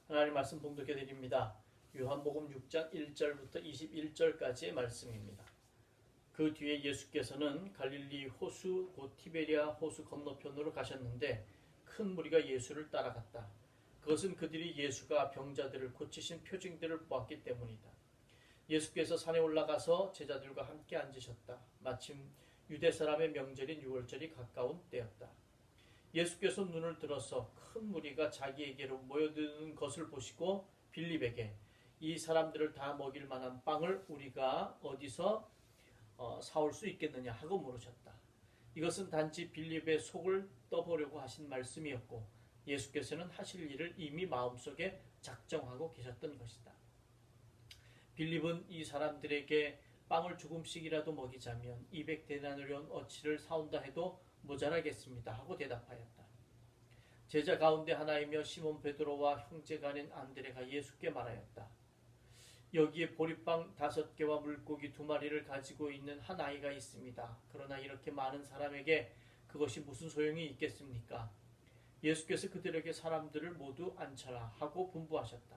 하나님 말씀 봉독해 드립니다. 요한복음 6장 1절부터 21절까지의 말씀입니다. 그 뒤에 예수께서는 갈릴리 호수 곧 티베리아 호수 건너편으로 가셨는데 큰 무리가 예수를 따라갔다. 그것은 그들이 예수가 병자들을 고치신 표징들을 보았기 때문이다. 예수께서 산에 올라가서 제자들과 함께 앉으셨다. 마침 유대 사람의 명절인 유월절이 가까운 때였다. 예수께서 눈을 들어서 큰 무리가 자기에게로 모여드는 것을 보시고 빌립에게 이 사람들을 다 먹일 만한 빵을 우리가 어디서 사올 수 있겠느냐 하고 물으셨다. 이것은 단지 빌립의 속을 떠보려고 하신 말씀이었고 예수께서는 하실 일을 이미 마음속에 작정하고 계셨던 것이다. 빌립은 이 사람들에게 빵을 조금씩이라도 먹이자면 200데나리온 어치를 사온다 해도 모자라겠습니다 하고 대답하였다. 제자 가운데 하나이며 시몬 베드로와 형제가 아닌 안드레가 예수께 말하였다. 여기에 보리빵 5개와 물고기 2마리를 가지고 있는 한 아이가 있습니다. 그러나 이렇게 많은 사람에게 그것이 무슨 소용이 있겠습니까? 예수께서 그들에게 사람들을 모두 앉혀라 하고 분부하셨다.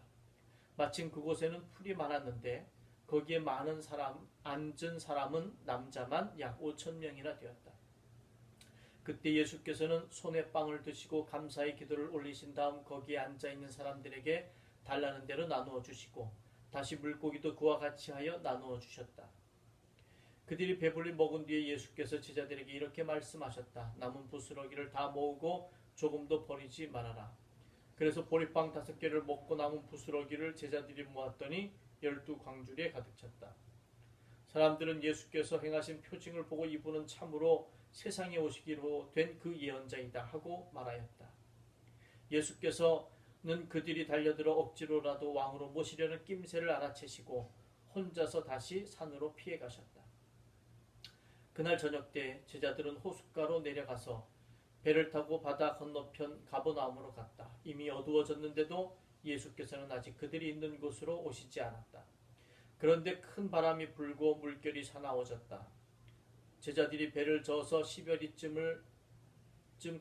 마침 그곳에는 풀이 많았는데 거기에 많은 사람 앉은 사람은 남자만 약 5,000명이나 되었다. 그때 예수께서는 손에 빵을 드시고 감사의 기도를 올리신 다음 거기에 앉아있는 사람들에게 달라는 대로 나누어 주시고 다시 물고기도 그와 같이 하여 나누어 주셨다. 그들이 배불리 먹은 뒤에 예수께서 제자들에게 이렇게 말씀하셨다. 남은 부스러기를 다 모으고 조금도 버리지 말아라. 그래서 보리빵 5개를 먹고 남은 부스러기를 제자들이 모았더니 12광주리에 가득 찼다. 사람들은 예수께서 행하신 표징을 보고 이분은 참으로 세상에 오시기로 된 그 예언자이다 하고 말하였다. 예수께서는 그들이 달려들어 억지로라도 왕으로 모시려는 낌새를 알아채시고 혼자서 다시 산으로 피해 가셨다. 그날 저녁 때 제자들은 호숫가로 내려가서 배를 타고 바다 건너편 가버나움으로 갔다. 이미 어두워졌는데도 예수께서는 아직 그들이 있는 곳으로 오시지 않았다. 그런데 큰 바람이 불고 물결이 사나워졌다. 제자들이 배를 저어서 10여리쯤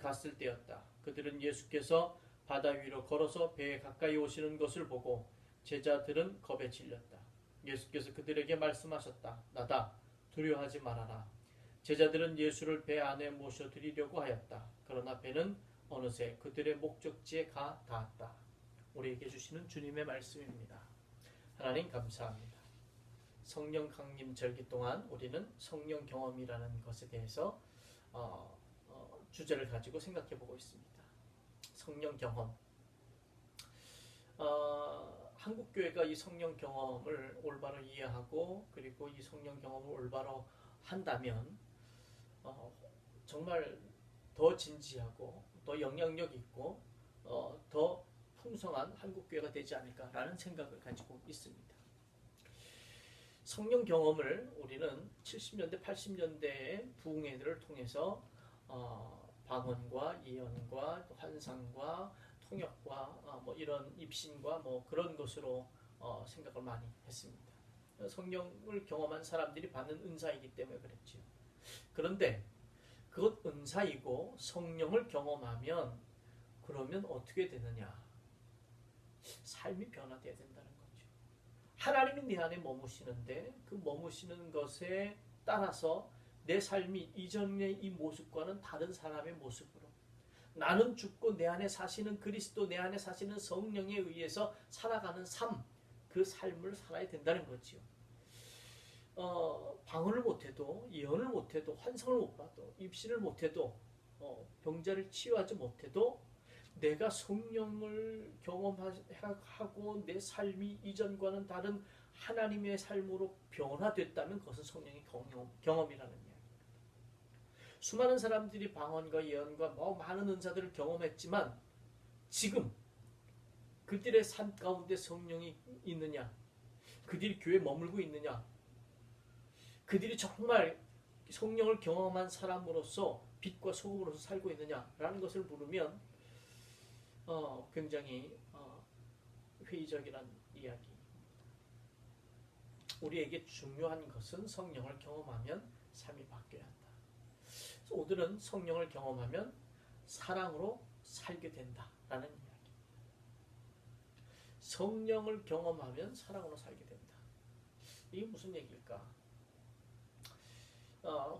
갔을 때였다. 그들은 예수께서 바다 위로 걸어서 배에 가까이 오시는 것을 보고 제자들은 겁에 질렸다. 예수께서 그들에게 말씀하셨다. 나다. 두려워하지 말아라. 제자들은 예수를 배 안에 모셔드리려고 하였다. 그러나 배는 어느새 그들의 목적지에 가 닿았다. 우리에게 주시는 주님의 말씀입니다. 하나님 감사합니다. 성령 강림 절기 동안 우리는 성령 경험이라는 것에 대해서 주제를 가지고 생각해 보고 있습니다. 성령 경험. 한국 교회가 이 성령 경험을 올바로 이해하고 그리고 이 성령 경험을 올바로 한다면 정말 더 진지하고 더 영향력 있고 더 풍성한 한국 교회가 되지 않을까라는 생각을 가지고 있습니다. 성령 경험을 우리는 70년대, 80년대의 부흥회들을 통해서 방언과 예언과 환상과 통역과 이런 입신과 그런 것으로 생각을 많이 했습니다. 성령을 경험한 사람들이 받는 은사이기 때문에 그랬지요. 그런데 그것 은사이고 성령을 경험하면 그러면 어떻게 되느냐? 삶이 변화되어야 된다는 거죠. 하나님이 내 안에 머무시는데 그 머무시는 것에 따라서 내 삶이 이전의 이 모습과는 다른 사람의 모습으로 나는 죽고 내 안에 사시는 그리스도 내 안에 사시는 성령에 의해서 살아가는 삶, 그 삶을 살아야 된다는 거지요. 방언을 못해도 예언을 못해도 환상을 못 봐도 입신을 못해도 병자를 치유하지 못해도 내가 성령을 경험하고 내 삶이 이전과는 다른 하나님의 삶으로 변화됐다면 그것은 성령의 경험이라는 이야기입니다. 수많은 사람들이 방언과 예언과 많은 은사들을 경험했지만 지금 그들의 삶 가운데 성령이 있느냐? 그들이 교회에 머물고 있느냐? 그들이 정말 성령을 경험한 사람으로서 빛과 소금으로서 살고 있느냐라는 것을 물으면 굉장히 회의적이란 이야기. 우리에게 중요한 것은 성령을 경험하면 삶이 바뀌어야 한다. 그래서 오늘은 성령을 경험하면 사랑으로 살게 된다라는 이야기. 성령을 경험하면 사랑으로 살게 된다. 이게 무슨 얘기일까?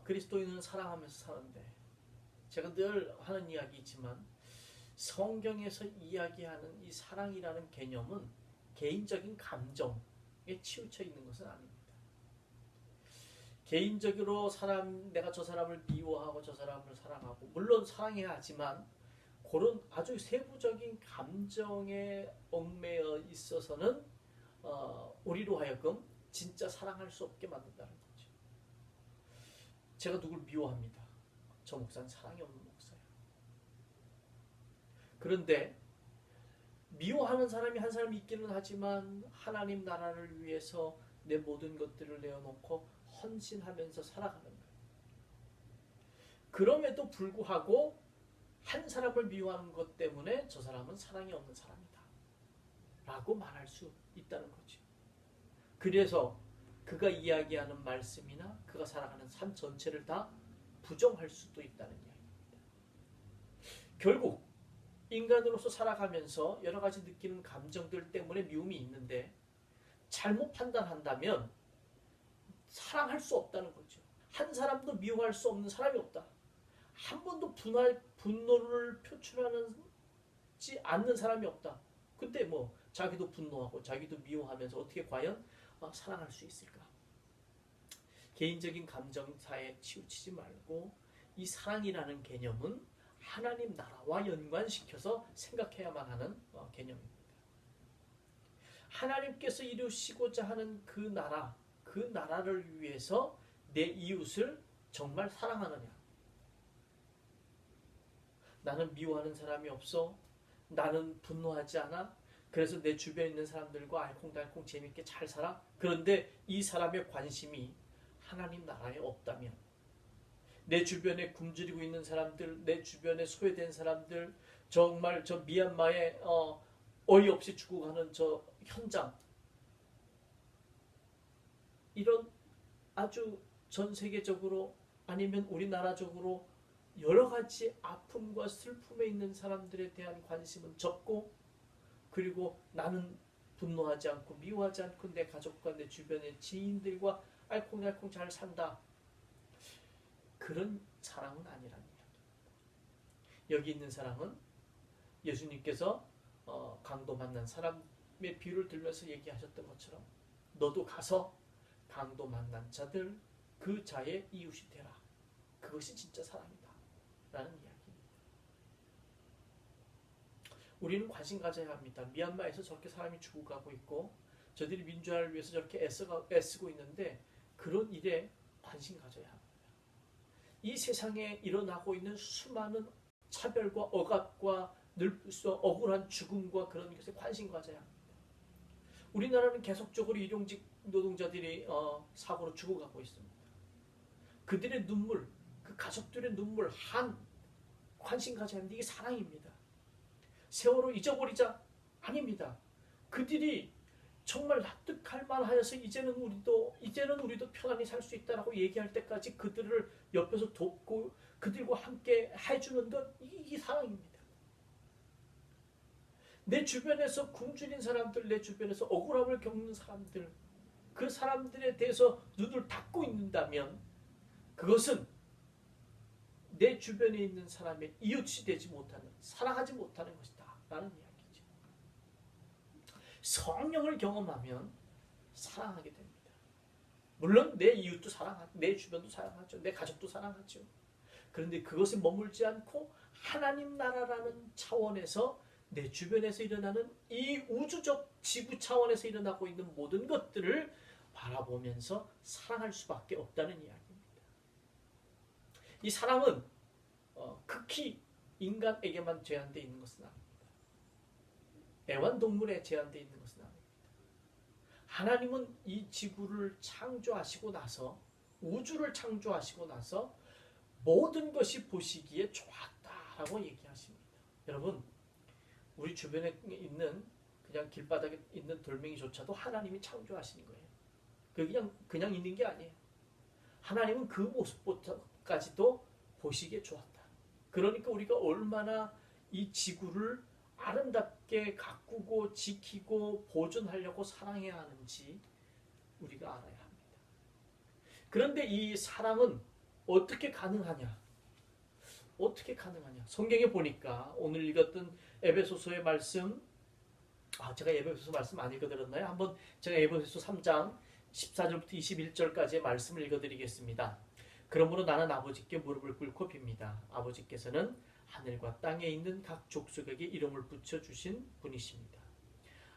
그리스도인은 사랑하면서 사는데, 제가 늘 하는 이야기이지만 성경에서 이야기하는 이 사랑이라는 개념은 개인적인 감정에 치우쳐 있는 것은 아닙니다. 개인적으로 내가 저 사람을 미워하고 저 사람을 사랑하고, 물론 사랑해야 하지만 그런 아주 세부적인 감정에 얽매여 있어서는 우리로 하여금 진짜 사랑할 수 없게 만든다는 거죠. 제가 누굴 미워합니다. 저 목사는 사랑이 없는 목사예요. 그런데 미워하는 사람이 한 사람이 있기는 하지만 하나님 나라를 위해서 내 모든 것들을 내어놓고 헌신하면서 살아가는 거예요. 그럼에도 불구하고 한 사람을 미워하는 것 때문에 저 사람은 사랑이 없는 사람이다 라고 말할 수 있다는 거죠. 그래서 그가 이야기하는 말씀이나 그가 살아가는 삶 전체를 다 부정할 수도 있다는 이야기입니다. 결국 인간으로서 살아가면서 여러 가지 느끼는 감정들 때문에 미움이 있는데, 잘못 판단한다면 사랑할 수 없다는 거죠. 한 사람도 미워할 수 없는 사람이 없다. 한 번도 분노를 표출하지 않는 사람이 없다. 근데 뭐 자기도 분노하고 자기도 미워하면서 어떻게 과연 사랑할 수 있을까? 개인적인 감정사에 치우치지 말고 이 사랑이라는 개념은 하나님 나라와 연관시켜서 생각해야만 하는 개념입니다. 하나님께서 이루시고자 하는 그 나라를 위해서 내 이웃을 정말 사랑하느냐? 나는 미워하는 사람이 없어. 나는 분노하지 않아. 그래서 내 주변에 있는 사람들과 알콩달콩 재밌게 잘 살아. 그런데 이 사람의 관심이 하나님 나라에 없다면, 내 주변에 굶주리고 있는 사람들, 내 주변에 소외된 사람들, 정말 저 미얀마에 어이없이 죽어가는 저 현장, 이런 아주 전 세계적으로 아니면 우리나라적으로 여러 가지 아픔과 슬픔에 있는 사람들에 대한 관심은 적고, 그리고 나는 분노하지 않고 미워하지 않고 내 가족과 내 주변의 지인들과 알콩달콩 잘 산다. 그런 사랑은 아니라는 이야기. 여기 있는 사랑은 예수님께서 강도 만난 사람의 비유를 들면서 얘기하셨던 것처럼 너도 가서 강도 만난 자들 그 자의 이웃이 되라. 그것이 진짜 사랑이다 라는 이야기입니다. 우리는 관심 가져야 합니다. 미얀마에서 저렇게 사람이 죽어가고 있고 저들이 민주화를 위해서 저렇게 애쓰고 있는데 그런 일에 관심 가져야 합니다. 이 세상에 일어나고 있는 수많은 차별과 억압과 늘 억울한 죽음과 그런 것에 관심 가져야 합니다. 우리나라는 계속적으로 일용직 노동자들이 사고로 죽어가고 있습니다. 그들의 눈물, 그 가족들의 눈물 관심 가져야 합니다. 이게 사랑입니다. 세월호 잊어버리자 아닙니다. 그들이 정말 납득할 만하여서 이제는 우리도 편안히 살 수 있다라고 얘기할 때까지 그들을 옆에서 돕고 그들과 함께 해주는 것, 이게 사랑입니다. 내 주변에서 굶주린 사람들, 내 주변에서 억울함을 겪는 사람들, 그 사람들에 대해서 눈을 닫고 있는다면 그것은 내 주변에 있는 사람의 이웃이 되지 못하는, 사랑하지 못하는 것이다 라는 이야기죠. 성령을 경험하면 사랑하게 됩니다. 물론 내 이웃도 사랑하고 내 주변도 사랑하죠. 내 가족도 사랑하죠. 그런데 그것에 머물지 않고 하나님 나라라는 차원에서 내 주변에서 일어나는 이 우주적 지구 차원에서 일어나고 있는 모든 것들을 바라보면서 사랑할 수밖에 없다는 이야기입니다. 이 사랑은 극히 인간에게만 제한되어 있는 것은 아닙니다. 애완동물에 제한되어 있는 것은 아닙니다. 하나님은 이 지구를 창조하시고 나서, 우주를 창조하시고 나서 모든 것이 보시기에 좋았다라고 얘기하십니다. 여러분, 우리 주변에 있는 그냥 길바닥에 있는 돌멩이조차도 하나님이 창조하신 거예요. 그냥 있는 게 아니에요. 하나님은 그 모습까지도 보시기에 좋았다. 그러니까 우리가 얼마나 이 지구를 아름답게 가꾸고 지키고 보존하려고 사랑해야 하는지 우리가 알아야 합니다. 그런데 이 사랑은 어떻게 가능하냐? 어떻게 가능하냐? 성경에 보니까 오늘 읽었던 에베소서의 말씀, 제가 에베소서 말씀 안 읽어드렸나요? 한번 제가 에베소서 3장 14절부터 21절까지의 말씀을 읽어드리겠습니다. 그러므로 나는 아버지께 무릎을 꿇고 빕니다. 아버지께서는 하늘과 땅에 있는 각 족속에게 이름을 붙여주신 분이십니다.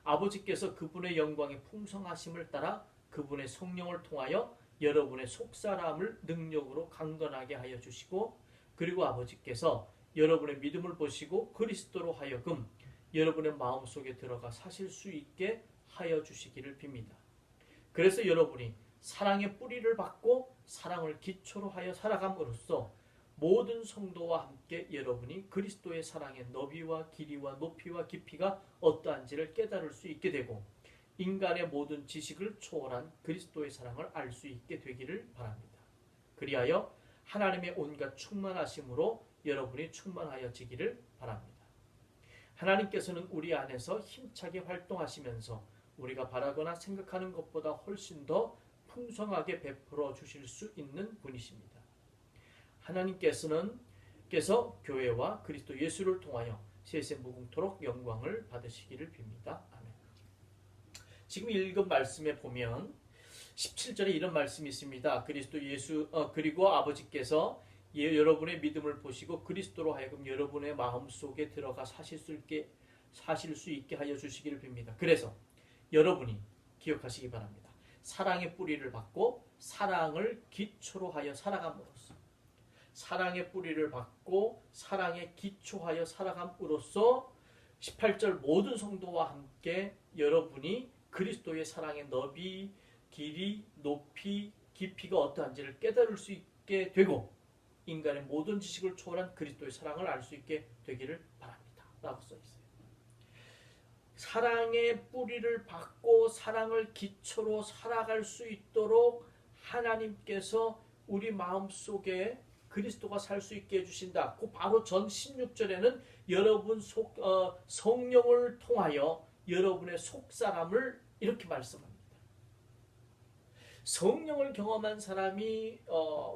아버지께서 그분의 영광의 풍성하심을 따라 그분의 성령을 통하여 여러분의 속사람을 능력으로 강건하게 하여 주시고, 그리고 아버지께서 여러분의 믿음을 보시고 그리스도로 하여금 여러분의 마음속에 들어가 사실 수 있게 하여 주시기를 빕니다. 그래서 여러분이 사랑의 뿌리를 받고 사랑을 기초로 하여 살아감으로써 모든 성도와 함께 여러분이 그리스도의 사랑의 너비와 길이와 높이와 깊이가 어떠한지를 깨달을 수 있게 되고 인간의 모든 지식을 초월한 그리스도의 사랑을 알 수 있게 되기를 바랍니다. 그리하여 하나님의 온갖 충만하심으로 여러분이 충만하여지기를 바랍니다. 하나님께서는 우리 안에서 힘차게 활동하시면서 우리가 바라거나 생각하는 것보다 훨씬 더 풍성하게 베풀어 주실 수 있는 분이십니다. 하나님께서 교회와 그리스도 예수를 통하여 세세 무궁토록 영광을 받으시기를 빕니다. 아멘. 지금 읽은 말씀에 보면 17절에 이런 말씀이 있습니다. 그리스도 예수 그리고 아버지께서 여러분의 믿음을 보시고 그리스도로 하여금 여러분의 마음속에 들어가 사실 수 있게 하여 주시기를 빕니다. 그래서 여러분이 기억하시기 바랍니다. 사랑의 뿌리를 받고 사랑을 기초로 하여 살아감으로써, 사랑의 뿌리를 받고 사랑에 기초하여 살아감으로써 18절 모든 성도와 함께 여러분이 그리스도의 사랑의 너비, 길이, 높이, 깊이가 어떠한지를 깨달을 수 있게 되고 인간의 모든 지식을 초월한 그리스도의 사랑을 알 수 있게 되기를 바랍니다. 라고 써있어요. 사랑의 뿌리를 받고 사랑을 기초로 살아갈 수 있도록 하나님께서 우리 마음속에 그리스도가 살 수 있게 해주신다. 그 바로 전 16절에는 여러분 성령을 통하여 여러분의 속사람을 이렇게 말씀합니다. 성령을 경험한 사람이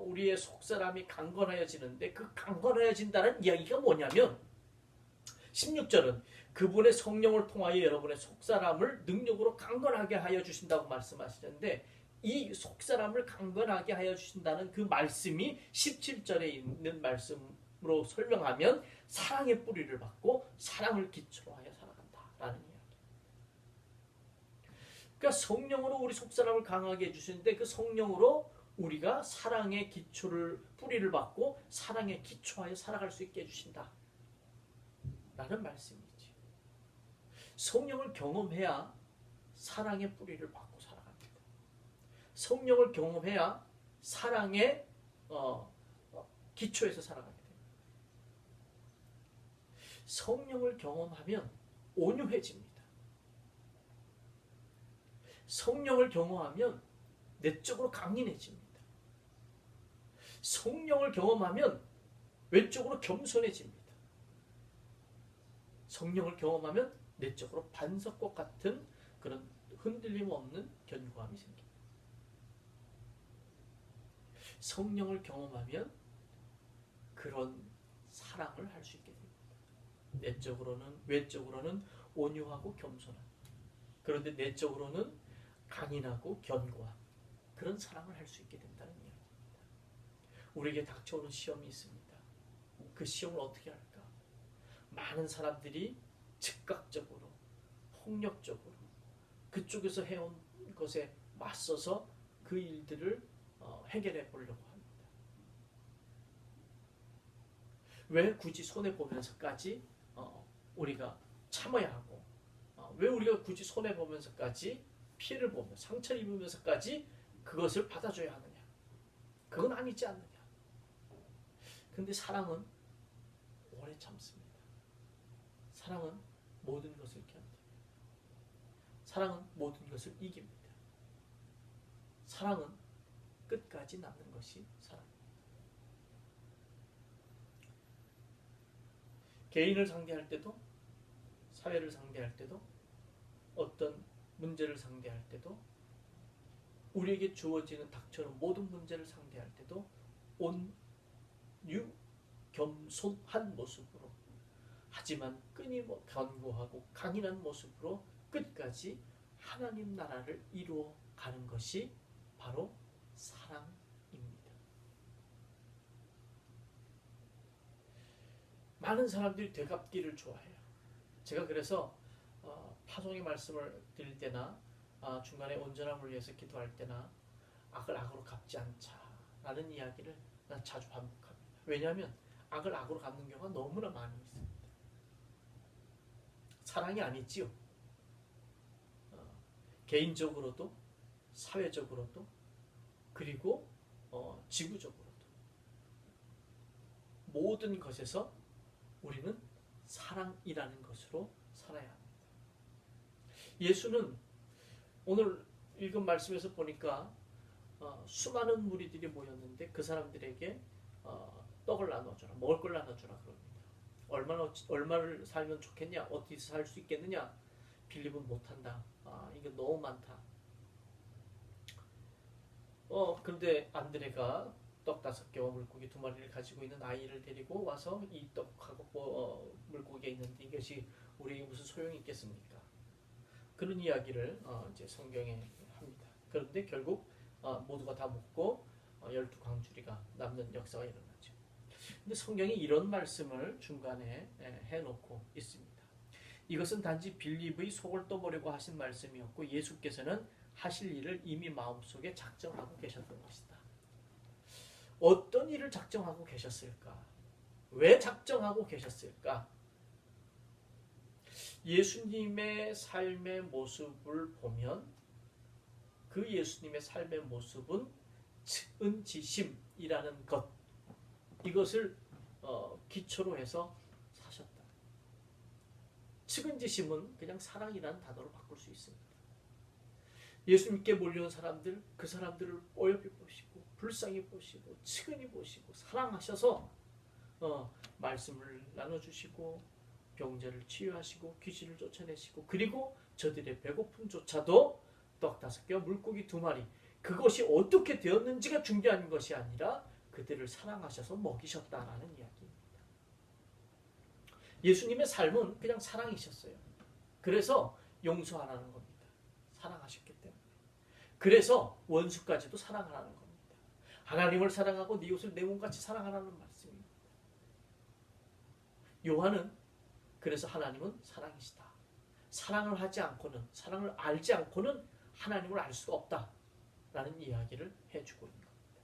우리의 속사람이 강건하여지는데 그 강건하여진다는 이야기가 뭐냐면 16절은 그분의 성령을 통하여 여러분의 속사람을 능력으로 강건하게 하여 주신다고 말씀하시는데 이 속사람을 강건하게 하여 주신다는 그 말씀이 17절에 있는 말씀으로 설명하면 사랑의 뿌리를 받고 사랑을 기초로 하여 살아간다라는 이야기. 그러니까 성령으로 우리 속사람을 강하게 해주시는데 그 성령으로 우리가 사랑의 뿌리를 받고 사랑에 기초하여 살아갈 수 있게 해주신다 라는 말씀이지. 성령을 경험해야 사랑의 뿌리를 받고 살아갑니다. 성령을 경험해야 사랑의 기초에서 살아가게 됩니다. 성령을 경험하면 온유해집니다. 성령을 경험하면 내적으로 강인해집니다. 성령을 경험하면 외적으로 겸손해집니다. 성령을 경험하면 내적으로 반석과 같은 그런 흔들림 없는 견고함이 생깁니다. 성령을 경험하면 그런 사랑을 할 수 있게 됩니다. 외적으로는 온유하고 겸손한, 그런데 내적으로는 강인하고 견고한 그런 사랑을 할 수 있게 된다는 이야기입니다. 우리에게 닥쳐오는 시험이 있습니다. 그 시험을 어떻게 할까? 많은 사람들이 즉각적으로, 폭력적으로 그쪽에서 해온 것에 맞서서 그 일들을 해결해 보려고 합니다. 왜 굳이 손해보면서까지 우리가 참아야 하고 왜 우리가 굳이 손해보면서까지 피해를 보며 상처를 입으면서까지 그것을 받아줘야 하느냐? 그건 아니지 않느냐? 그런데 사랑은 오래 참습니다. 사랑은 모든 것을 견딥니다. 사랑은 모든 것을 이깁니다. 사랑은 끝까지 남는 것이 사랑입니다. 개인을 상대할 때도 사회를 상대할 때도, 어떤 문제를 상대할 때도, 우리에게 주어지는 닥쳐오는 모든 문제를 상대할 때도 온유 겸손한 모습으로, 하지만 끊임없이 견고하고 강인한 모습으로 끝까지 하나님 나라를 이루어가는 것이 바로 사랑입니다. 많은 사람들이 되갚기를 좋아해요. 제가 그래서 파송의 말씀을 드릴 때나 중간에 온전함을 위해서 기도할 때나 악을 악으로 갚지 않자라는 이야기를 난 자주 반복합니다. 왜냐하면 악을 악으로 갚는 경우가 너무나 많이 있습니다. 사랑이 아니지요. 개인적으로도, 사회적으로도, 그리고 지구적으로도 모든 것에서 우리는 사랑이라는 것으로 살아야 합니다. 예수는 오늘 읽은 말씀에서 보니까 수많은 무리들이 모였는데 그 사람들에게 떡을 나눠주라, 먹을 걸 나눠주라 그럽니다. 얼마를 살면 좋겠냐, 어디서 살 수 있겠느냐, 빌립은 못한다. 이거 너무 많다. 그런데 안드레가 떡 5개와 물고기 2마리를 가지고 있는 아이를 데리고 와서 이 떡하고 물고기에 있는데 이것이 우리에게 무슨 소용이 있겠습니까? 그런 이야기를 이제 성경에 합니다. 그런데 결국 모두가 다 먹고 12광주리가 남는 역사가 일어나죠. 근데 성경이 이런 말씀을 중간에 해놓고 있습니다. 이것은 단지 빌립의 속을 떠보려고 하신 말씀이었고 예수께서는 하실 일을 이미 마음속에 작정하고 계셨던 것이다. 어떤 일을 작정하고 계셨을까? 왜 작정하고 계셨을까? 예수님의 삶의 모습을 보면 그 예수님의 삶의 모습은 측은지심이라는 것, 이것을 기초로 해서 사셨다. 측은지심은 그냥 사랑이라는 단어로 바꿀 수 있습니다. 예수님께 몰려온 사람들, 그 사람들을 어여삐 보시고 불쌍히 보시고 측은히 보시고 사랑하셔서 말씀을 나눠주시고 병자를 치유하시고 귀신을 쫓아내시고, 그리고 저들의 배고픔조차도 떡 5개와 물고기 2마리, 그것이 어떻게 되었는지가 중요한 것이 아니라 그들을 사랑하셔서 먹이셨다라는 이야기입니다. 예수님의 삶은 그냥 사랑이셨어요. 그래서 용서하라는 겁니다. 사랑하셨기 때문에. 그래서 원수까지도 사랑하라는 겁니다. 하나님을 사랑하고 네 이웃을 내 몸같이 사랑하라는 말씀입니다. 요한은 그래서 하나님은 사랑이시다. 사랑을 하지 않고는, 사랑을 알지 않고는 하나님을 알 수가 없다라는 이야기를 해주고 있는 겁니다.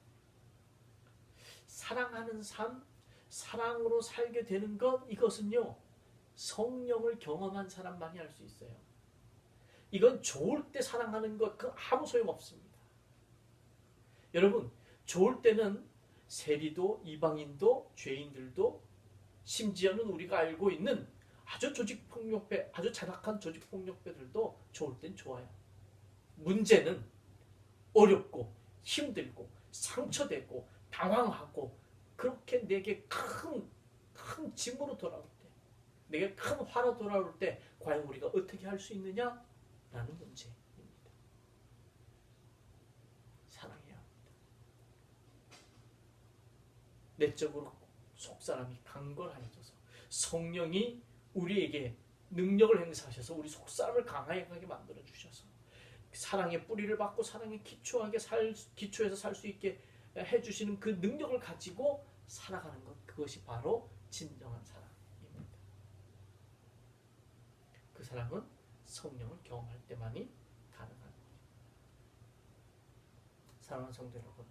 사랑하는 삶, 사랑으로 살게 되는 것, 이것은요 성령을 경험한 사람만이 할 수 있어요. 이건 좋을 때 사랑하는 것, 그 아무 소용없습니다. 여러분, 좋을 때는 세리도, 이방인도, 죄인들도, 심지어는 우리가 알고 있는 아주 조직폭력배, 아주 잔악한 조직폭력배들도 좋을 땐 좋아요. 문제는 어렵고 힘들고 상처되고 당황하고 그렇게 내게 큰 짐으로 돌아올 때, 내게 큰 화로 돌아올 때 과연 우리가 어떻게 할 수 있느냐라는 문제입니다. 사랑해야 합니다. 내적으로 속사람이 강건해져서 성령이 우리에게 능력을 행사하셔서 우리 속사람을 강하게 만들어 주셔서 사랑의 뿌리를 받고 사랑의 기초에서 살 수 있게 해주시는 그 능력을 가지고 살아가는 것, 그것이 바로 진정한 사랑입니다. 그 사랑은 성령을 경험할 때만이 가능한 것입니다. 사랑하는 성도 여러분,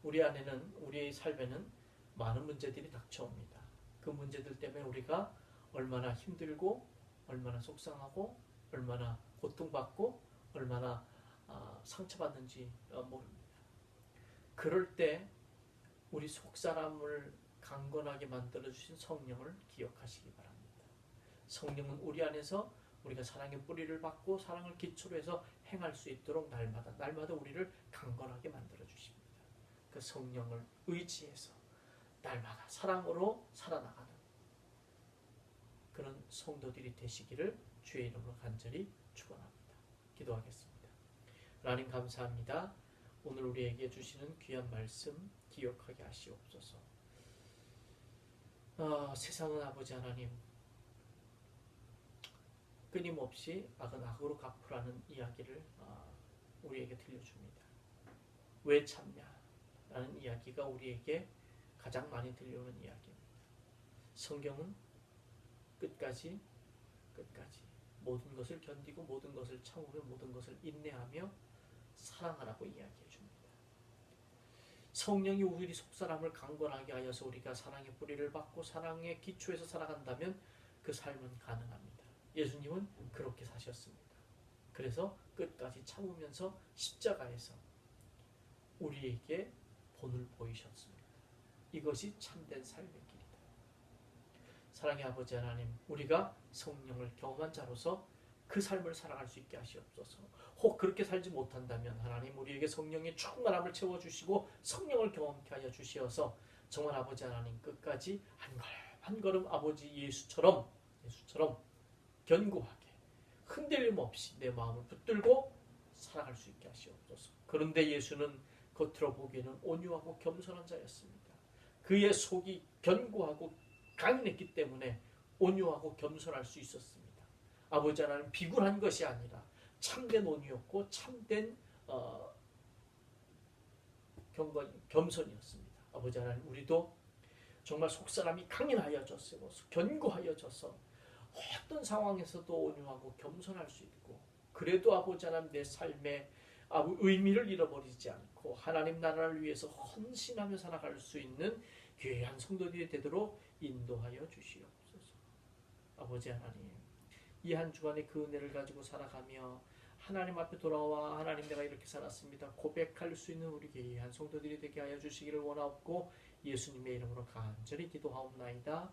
우리 안에는, 우리의 삶에는 많은 문제들이 닥쳐옵니다. 그 문제들 때문에 우리가 얼마나 힘들고 얼마나 속상하고 얼마나 고통받고 얼마나 상처받는지 모릅니다. 그럴 때 우리 속사람을 강건하게 만들어주신 성령을 기억하시기 바랍니다. 성령은 우리 안에서 우리가 사랑의 뿌리를 받고 사랑을 기초로 해서 행할 수 있도록 날마다 우리를 강건하게 만들어주십니다. 그 성령을 의지해서 날마다 사랑으로 살아나가는 그런 성도들이 되시기를 주의 이름으로 간절히 축원합니다. 기도하겠습니다. 하나님 감사합니다. 오늘 우리에게 주시는 귀한 말씀 기억하게 하시옵소서. 세상은 아버지 하나님 끊임없이 악은 악으로 갚으라는 이야기를 우리에게 들려줍니다. 왜 참냐? 라는 이야기가 우리에게 가장 많이 들려오는 이야기입니다. 성경은 끝까지 모든 것을 견디고 모든 것을 참으며 모든 것을 인내하며 사랑하라고 이야기해 줍니다. 성령이 우리 속사람을 강건하게 하여서 우리가 사랑의 뿌리를 받고 사랑의 기초에서 살아간다면 그 삶은 가능합니다. 예수님은 그렇게 사셨습니다. 그래서 끝까지 참으면서 십자가에서 우리에게 본을 보이셨습니다. 이것이 참된 삶의 길이다. 사랑의 아버지 하나님, 우리가 성령을 경험한 자로서 그 삶을 살아갈 수 있게 하시옵소서. 혹 그렇게 살지 못한다면 하나님 우리에게 성령의 충만함을 채워주시고 성령을 경험케 하여 주시어서 정말 아버지 하나님 끝까지 한 걸음 한 걸음 아버지 예수처럼 견고하게 흔들림 없이 내 마음을 붙들고 살아갈 수 있게 하시옵소서. 그런데 예수는 겉으로 보기에는 온유하고 겸손한 자였습니다. 그의 속이 견고하고 강인했기 때문에 온유하고 겸손할 수 있었습니다. 아버지 하나님 비굴한 것이 아니라 참된 온유였고 참된 겸손이었습니다. 아버지 하나님 우리도 정말 속사람이 강인하여져서 견고하여져서 어떤 상황에서도 온유하고 겸손할 수 있고 그래도 아버지 하나님 내 삶의 의미를 잃어버리지 않고 하나님 나라를 위해서 헌신하며 살아갈 수 있는 귀한 성도들이 되도록 인도하여 주시옵소서. 아버지 하나님 이 한 주간의 그 은혜를 가지고 살아가며 하나님 앞에 돌아와 하나님 내가 이렇게 살았습니다 고백할 수 있는 우리 귀한 성도들이 되게 하여 주시기를 원하옵고 예수님의 이름으로 간절히 기도하옵나이다.